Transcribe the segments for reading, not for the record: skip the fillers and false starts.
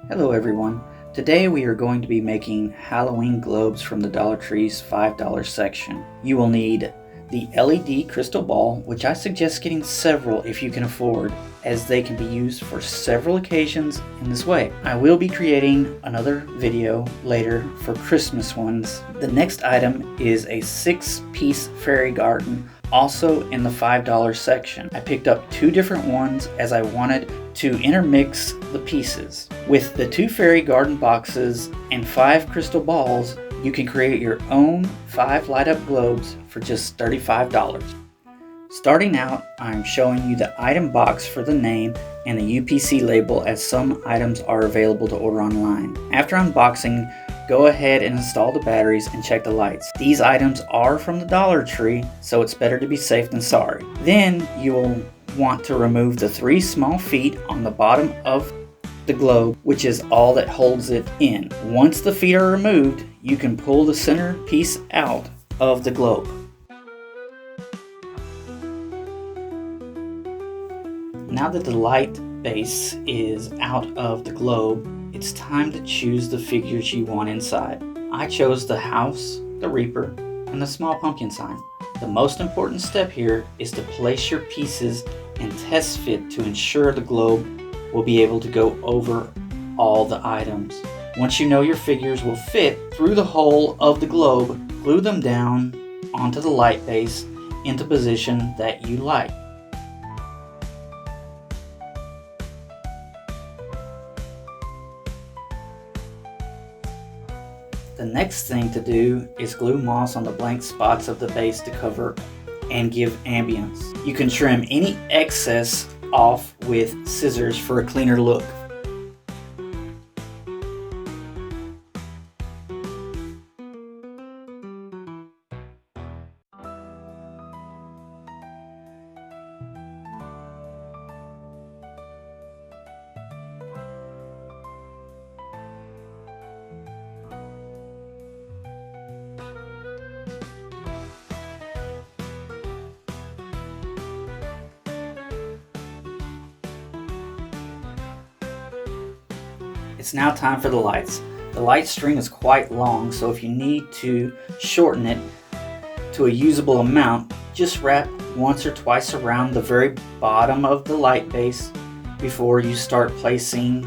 Hello everyone. Today we are going to be making Halloween globes from the Dollar Tree's $5 section. You will need the LED crystal ball, which I suggest getting several if you can afford, as they can be used for several occasions in this way. I will be creating another video later for Christmas ones. The next item is a 6-piece fairy garden, also in the $5 section. I picked up 2 different ones as I wanted to intermix the pieces. With the 2 fairy garden boxes and 5 crystal balls, you can create your own 5 light up globes for just $35. Starting out, I'm showing you the item box for the name and the UPC label, as some items are available to order online. After unboxing, go ahead and install the batteries and check the lights. These items are from the Dollar Tree, so it's better to be safe than sorry. Then you will want to remove the 3 small feet on the bottom of the globe, which is all that holds it in. Once the feet are removed, you can pull the center piece out of the globe. Now that the light base is out of the globe, it's time to choose the figures you want inside. I chose the house, the reaper, and the small pumpkin sign. The most important step here is to place your pieces and test fit to ensure the globe will be able to go over all the items. Once you know your figures will fit through the hole of the globe, glue them down onto the light base into position that you like. The next thing to do is glue moss on the blank spots of the base to cover and give ambience. You can trim any excess off with scissors for a cleaner look. It's now time for the lights. The light string is quite long, so if you need to shorten it to a usable amount, just wrap once or twice around the very bottom of the light base before you start placing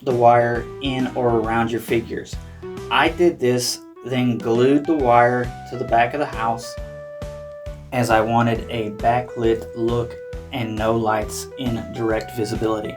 the wire in or around your figures. I did this, then glued the wire to the back of the house, as I wanted a backlit look and no lights in direct visibility.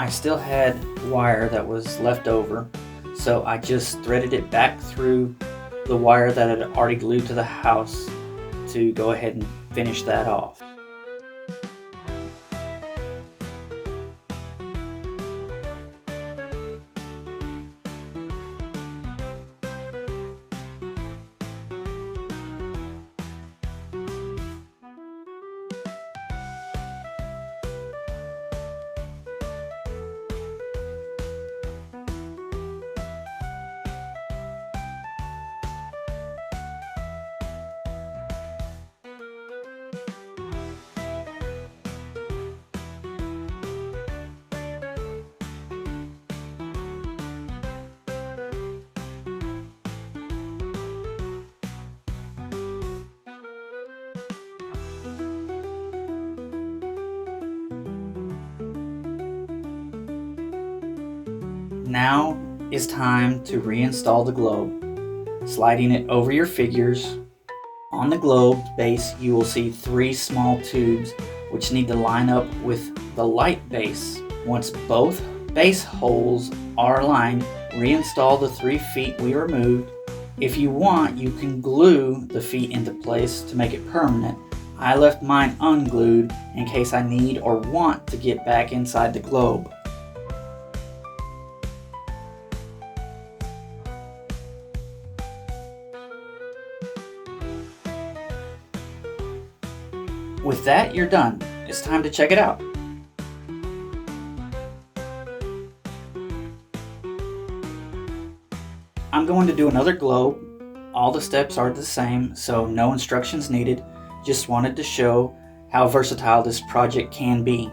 I still had wire that was left over, so I just threaded it back through the wire that I had already glued to the house to go ahead and finish that off. Now is time to reinstall the globe. Sliding it over your figures. On the globe base, you will see 3 small tubes which need to line up with the light base. Once both base holes are aligned, reinstall the 3 feet we removed. If you want, you can glue the feet into place to make it permanent. I left mine unglued in case I need or want to get back inside the globe. With that, you're done. It's time to check it out. I'm going to do another globe. All the steps are the same, so no instructions needed. Just wanted to show how versatile this project can be.